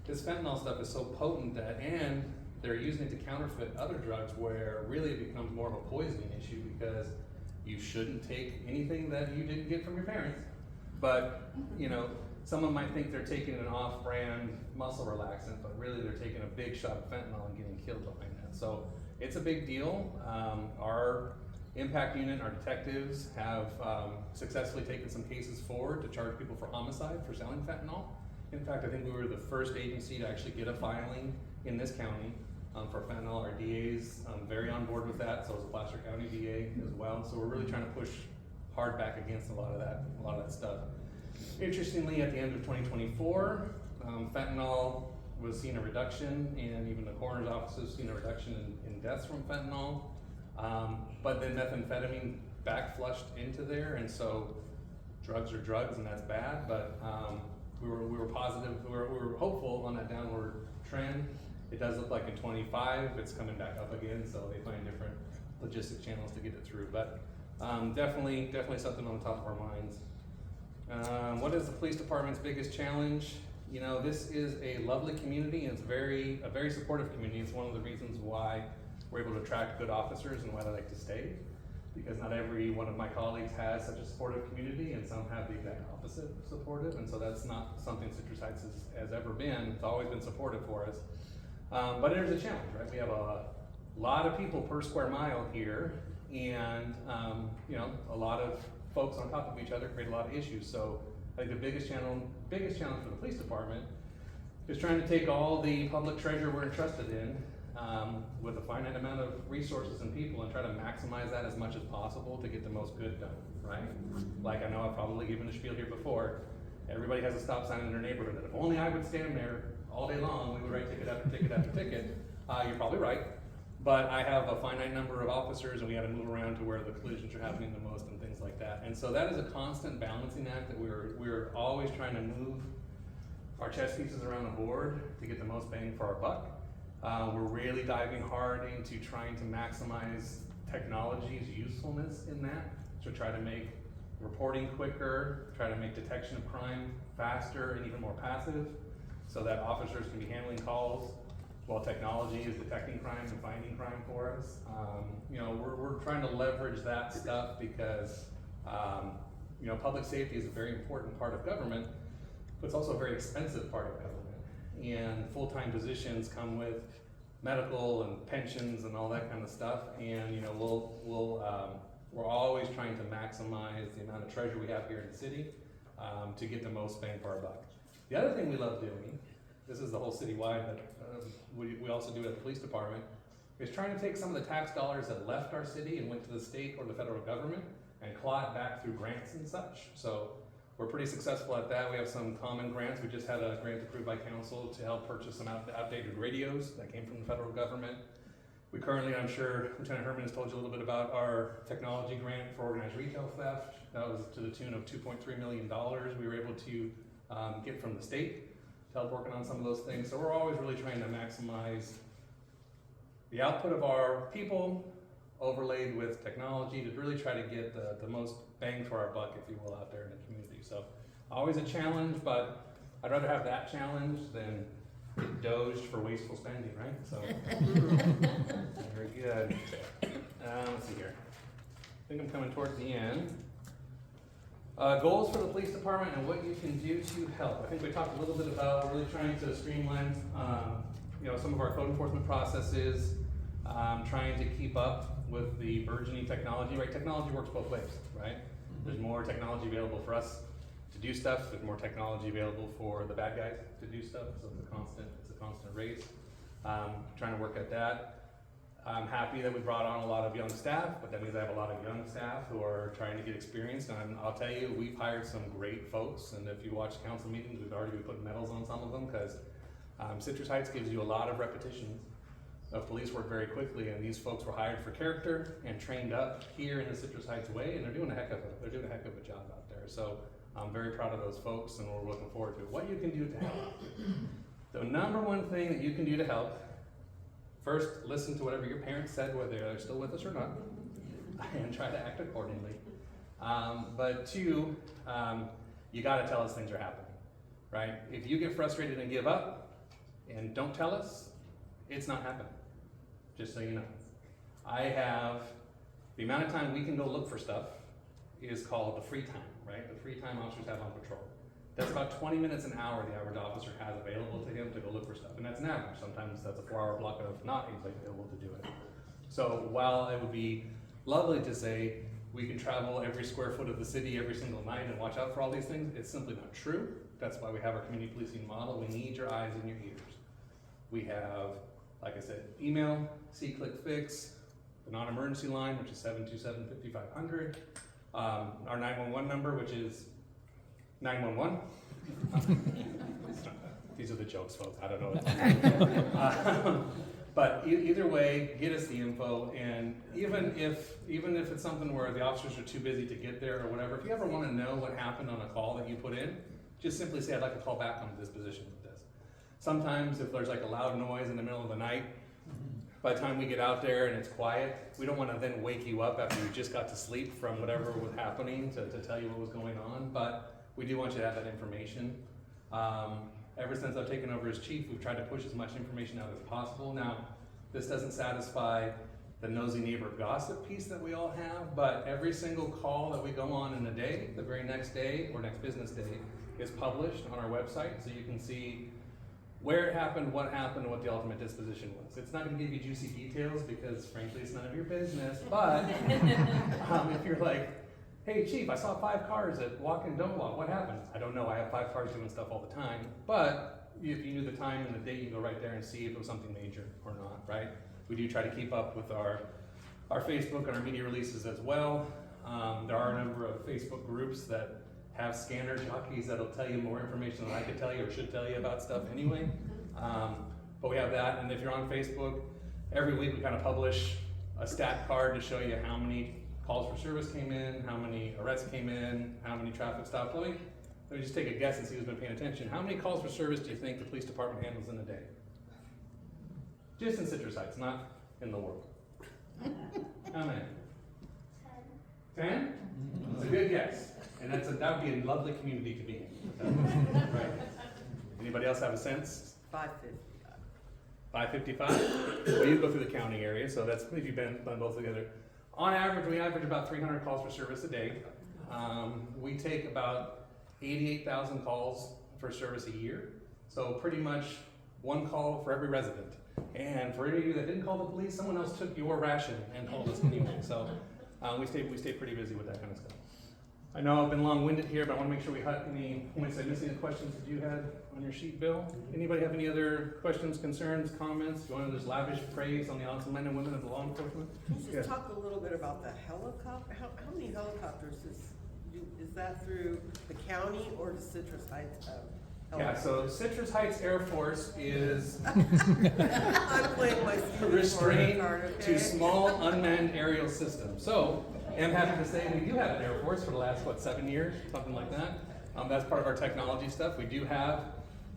This fentanyl stuff is so potent and they're using it to counterfeit other drugs where really it becomes more of a poisoning issue because you shouldn't take anything that you didn't get from your parents. But, someone might think they're taking an off-brand muscle relaxant, but really they're taking a big shot of fentanyl and getting killed behind that. So it's a big deal. Our impact unit, our detectives have successfully taken some cases forward to charge people for homicide for selling fentanyl. In fact, I think we were the first agency to actually get a filing in this county for fentanyl. Our DA's very on board with that, so is the Placer County DA as well. So we're really trying to push hard back against a lot of that stuff. Interestingly, at the end of 2024, fentanyl was seeing a reduction, and even the coroner's office has seen a reduction in deaths from fentanyl. But then methamphetamine back flushed into there, and so drugs are drugs, and that's bad. But we were positive, we were hopeful on that downward trend. It does look like in 25 it's coming back up again, so they find different logistic channels to get it through. But definitely something on the top of our minds. What is the police department's biggest challenge? You know, this is a lovely community, and it's a very supportive community. It's one of the reasons why we're able to attract good officers and why they like to stay, because not every one of my colleagues has such a supportive community, and some have the exact opposite of supportive, and so that's not something Citrus Heights has ever been. It's always been supportive for us. But there's a challenge, right? We have a lot of people per square mile here, and you know, a lot of folks on top of each other create a lot of issues. So I think the biggest challenge for the police department is trying to take all the public treasure we're entrusted in with a finite amount of resources and people, and try to maximize that as much as possible to get the most good done, right? Like, I know I've probably given the spiel here before. Everybody has a stop sign in their neighborhood that if only I would stand there all day long, we would write ticket after ticket after ticket. You're probably right. But I have a finite number of officers, and we got to move around to where the collisions are happening the most and things like that. And so that is a constant balancing act that we're always trying to move our chess pieces around the board to get the most bang for our buck. We're really diving hard into trying to maximize technology's usefulness in that. So try to make reporting quicker, try to make detection of crime faster and even more passive, so that officers can be handling calls while technology is detecting crime and finding crime for us. You know, we're trying to leverage that stuff because you know, public safety is a very important part of government, but it's also a very expensive part of government. And full-time positions come with medical and pensions and all that kind of stuff. And you know, we're always trying to maximize the amount of treasure we have here in the city to get the most bang for our buck. The other thing we love doing, this is the whole citywide, but we also do it at the police department, is trying to take some of the tax dollars that left our city and went to the state or the federal government and claw it back through grants and such. So we're pretty successful at that. We have some common grants. We just had a grant approved by council to help purchase some outdated radios that came from the federal government. We currently, I'm sure Lieutenant Herman has told you a little bit about our technology grant for organized retail theft. That was to the tune of $2.3 million. We were able to get from the state to help working on some of those things. So we're always really trying to maximize the output of our people overlaid with technology to really try to get the most bang for our buck, if you will, out there in the community. So always a challenge, but I'd rather have that challenge than get doged for wasteful spending, right? So very good. Let's see here. I think I'm coming towards the end. Goals for the police department and what you can do to help. I think we talked a little bit about really trying to streamline you know, some of our code enforcement processes, trying to keep up with the burgeoning technology, right? Technology works both ways, right? There's more technology available for us to do stuff. There's more technology available for the bad guys to do stuff. So it's a constant race. Trying to work at that. I'm happy that we brought on a lot of young staff, but that means I have a lot of young staff who are trying to get experienced. And I'll tell you, we've hired some great folks. And if you watch council meetings, we've already been putting medals on some of them, because Citrus Heights gives you a lot of repetitions of police work very quickly, and these folks were hired for character and trained up here in the Citrus Heights way, and they're doing a heck of a job out there. So I'm very proud of those folks, and we're looking forward to it. What you can do to help. The number one thing that you can do to help: first, listen to whatever your parents said, whether they're still with us or not, and try to act accordingly. But two, you gotta tell us things are happening, right? If you get frustrated and give up and don't tell us, it's not happening. Just so you know. I have, the amount of time we can go look for stuff is called the free time, right? The free time officers have on patrol. That's about 20 minutes an hour the average officer has available to him to go look for stuff. And that's an average. Sometimes that's a 4-hour block of not easily available to do it. So while it would be lovely to say we can travel every square foot of the city every single night and watch out for all these things, it's simply not true. That's why we have our community policing model. We need your eyes and your ears. We have, like I said, email, see, click, fix, the non-emergency line, which is 727-5500, our 911 number, which is 911. These are the jokes, folks. I don't know. But either way, get us the info, and even if it's something where the officers are too busy to get there or whatever, if you ever want to know what happened on a call that you put in, just simply say, I'd like to call back on this position with this. Sometimes if there's like a loud noise in the middle of the night, by the time we get out there and it's quiet, we don't want to then wake you up after you just got to sleep from whatever was happening to tell you what was going on, but we do want you to have that information. Ever since I've taken over as chief, we've tried to push as much information out as possible. Now, this doesn't satisfy the nosy neighbor gossip piece that we all have, but every single call that we go on in a day, the very next day or next business day, is published on our website, so you can see where it happened, what happened, and what the ultimate disposition was. It's not going to give you juicy details because, frankly, it's none of your business, but if you're like, hey chief, I saw 5 cars at Walk and Don't Walk, what happened? I don't know, I have 5 cars doing stuff all the time, but if you knew the time and the date, you can go right there and see if it was something major or not, right? We do try to keep up with our Facebook and our media releases as well. There are a number of Facebook groups that have scanner jockeys that'll tell you more information than I could tell you or should tell you about stuff anyway. But we have that, and if you're on Facebook, every week we kind of publish a stat card to show you how many calls for service came in, how many arrests came in, how many traffic stops. Let me just take a guess and see who's been paying attention. How many calls for service do you think the police department handles in a day? Just in Citrus Heights, not in the world. How many? 10? That's a good guess. And that would be a lovely community to be in. Right. Anybody else have a sense? 555. 555? Well, you go through the county area, so that's if you've been both together. On average, we average about 300 calls for service a day. We take about 88,000 calls for service a year. So pretty much 1 call for every resident. And for any of you that didn't call the police, someone else took your ration and called us anyway. So we stay pretty busy with that kind of stuff. I know I've been long-winded here, but I want to make sure we had any points. I missed any questions that you had on your sheet, Bill? Anybody have any other questions, concerns, comments? You want to just lavish praise on the awesome men and women of the law enforcement? Can you just talk a little bit about the helicopter? How many helicopters is that through the county or does Citrus Heights have? Yeah, so Citrus Heights Air Force is I'm playing my restrained card, okay? to small unmanned aerial systems. So I'm happy to say we do have an Air Force for the last, 7 years, something like that. That's part of our technology stuff. We do have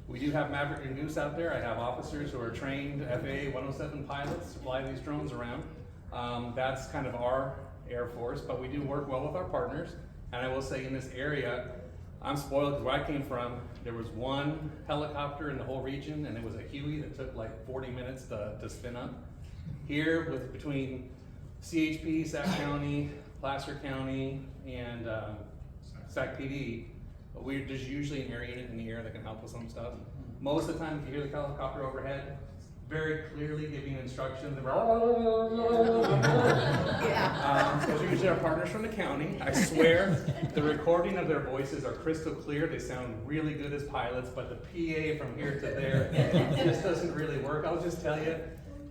Maverick and Goose out there. I have officers who are trained FAA 107 pilots to fly these drones around. That's kind of our Air Force, but we do work well with our partners. And I will say in this area, I'm spoiled because where I came from, there was 1 helicopter in the whole region, and it was a Huey that took like 40 minutes to spin up. Here, between CHP, Sac County, Placer County, and Sac PD, there's usually an air unit in the air that can help with some stuff. Most of the time, if you hear the helicopter overhead, very clearly giving instructions. Those are usually our partners from the county. I swear, the recording of their voices are crystal clear. They sound really good as pilots, but the PA from here to there just doesn't really work. I'll just tell you,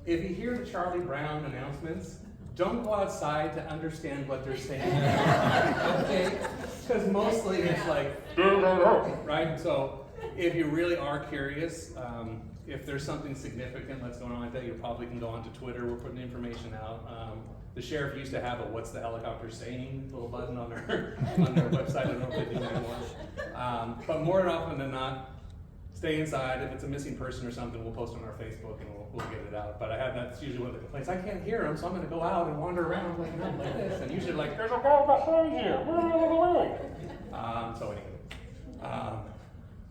if you hear the Charlie Brown announcements, don't go outside to understand what they're saying. Okay? Because mostly it's like, right? So if you really are curious, if there's something significant that's going on like that, you probably can go onto Twitter. We're putting information out. The sheriff used to have a "What's the helicopter saying?" little button on their website. I don't know if they do anymore. But more often than not, stay inside. If it's a missing person or something, we'll post it on our Facebook and we'll get it out. But that's usually one of the complaints. I can't hear them, so I'm going to go out and wander around like this. And usually like, there's a guy behind you. So anyway.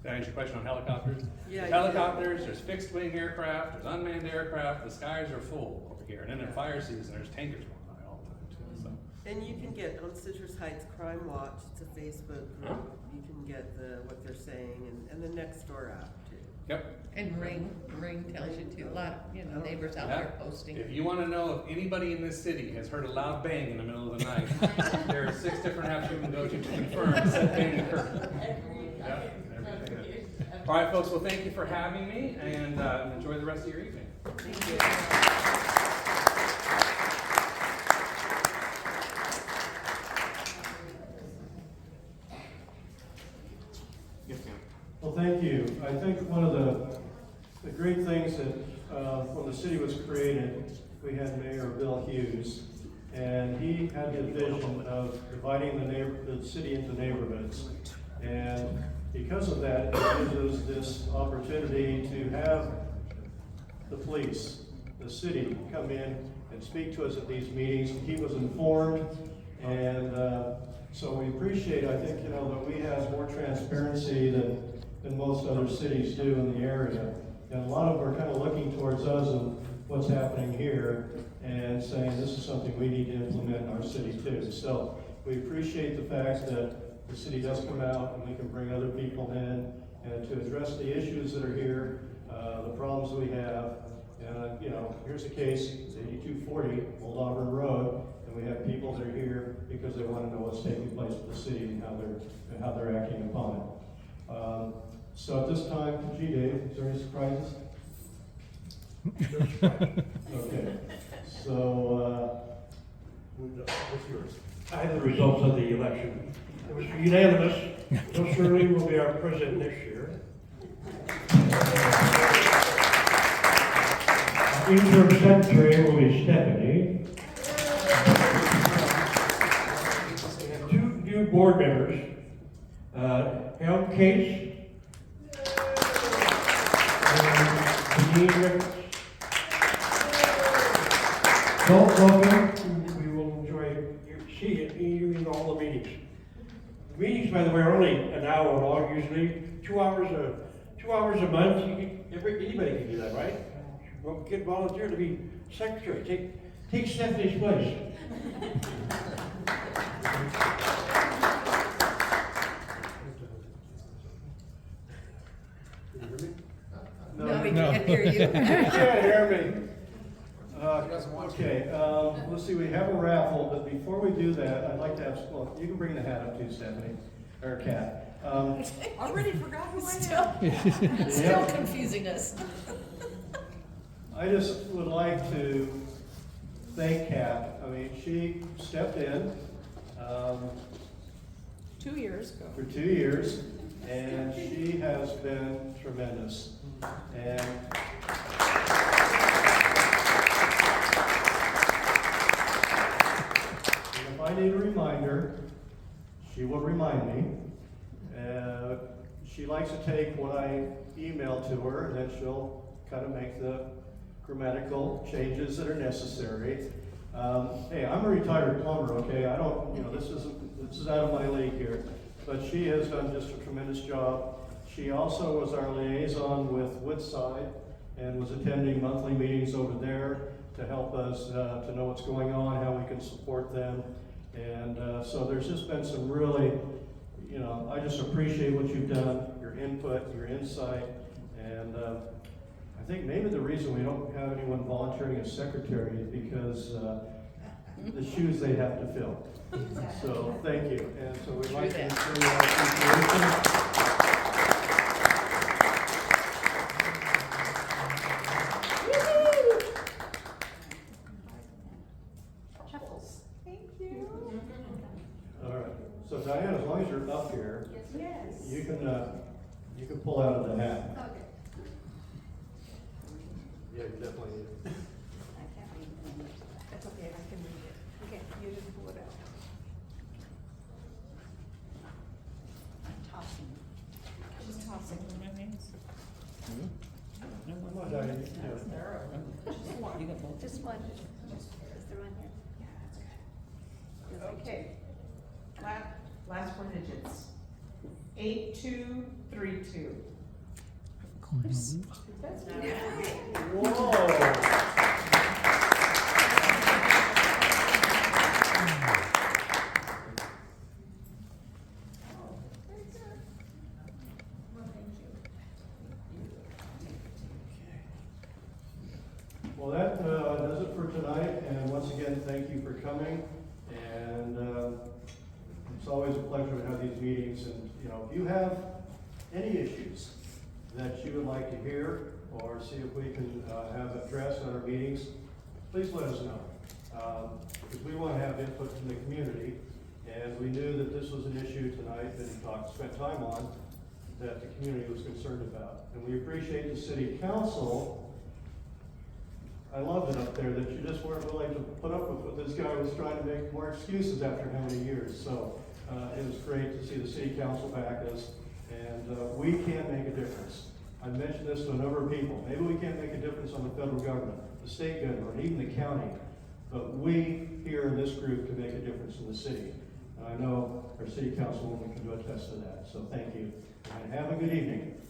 Did I answer your question on helicopters? Yeah, There's helicopters, there's fixed wing aircraft, there's unmanned aircraft, the skies are full over here. And then in fire season, there's tankers going by all the time too. So. And you can get on Citrus Heights Crime Watch, it's a Facebook group, you can get what they're saying and the Nextdoor app too. Yep. And Ring tells you too, a lot of, neighbors out there posting. If you want to know if anybody in this city has heard a loud bang in the middle of the night, there are 6 different apps you can go to confirm said bang occurred. Yep. All right, folks, well, thank you for having me, and enjoy the rest of your evening. Thank you. Yes, ma'am. Well, thank you. I think one of the great things that when the city was created we had Mayor Bill Hughes, and he had the vision of dividing the city into neighborhoods. And because of that, it gives us this opportunity to have the police, the city, come in and speak to us at these meetings, and keep us informed. And so we appreciate, I think, that we have more transparency than most other cities do in the area. And a lot of them are kind of looking towards us and what's happening here and saying this is something we need to implement in our city too. So we appreciate the fact that the city does come out and we can bring other people in and to address the issues that are here, the problems we have. And here's a case, 8240 Old Auburn Road, and we have people that are here because they want to know what's taking place with the city and how they're acting upon it. So at this time, Dave, is there any surprises? Okay. So, what's yours? I have the results of the election. It was unanimous. So Shirley will be our president next year. Interim secretary will be Stephanie. We have 2 new board members. Helm Case and Dean Ricketts. Welcome. We will enjoy seeing you in all the meetings. The meetings, by the way, are only an hour long usually. 2 hours a month. Anybody can do that, right? Get volunteer to be secretary. Take Stephanie's place. No, we can't hear you. You can't hear me. Okay, let's see, we have a raffle, but before we do that, I'd like to ask, well, you can bring the hat up too, Stephanie, or Kat. Already forgot who I am. Still confusing us. I just would like to thank Kat. I mean, she stepped in 2 years ago. for 2 years, and she has been tremendous. And if I need a reminder, she will remind me. She likes to take what I email to her, and then she'll kind of make the grammatical changes that are necessary. Hey, I'm a retired plumber, okay? I don't, this is out of my league here. But she has done just a tremendous job. She also was our liaison with Woodside and was attending monthly meetings over there to help us to know what's going on, how we can support them. And so there's just been some really, I just appreciate what you've done, your input, your insight, and I think maybe the reason we don't have anyone volunteering as secretary is because the shoes they have to fill. So thank you, and so we'd like to show you our appreciation. Thank you. All right. So Diane, as long as you're up here, Yes. you can pull out of the hat. Okay. Yeah, you definitely need it. I can't read it. That's okay, I can read it. Okay, you just pull it out. I'm tossing. Just tossing my names. Come on, Diane, you can do it. Just one. Just one. Is there one here? Okay. Last 4 digits. 8232. Of course. That's not right. Whoa. Well, that does it for tonight, and once again, thank you for coming, and it's always a pleasure to have these meetings, and if you have any issues that you would like to hear, or see if we can have addressed at our meetings, please let us know, because we want to have input from the community, and we knew that this was an issue tonight that you spent time on, that the community was concerned about, and we appreciate the city council I loved it up there that you just weren't willing to put up with what this guy was trying to make more excuses after how many years. So it was great to see the city council back us, and we can make a difference. I've mentioned this to a number of people. Maybe we can't make a difference on the federal government, the state government, even the county, but we here in this group can make a difference in the city. And I know our city councilwoman can attest to that. So thank you, and have a good evening.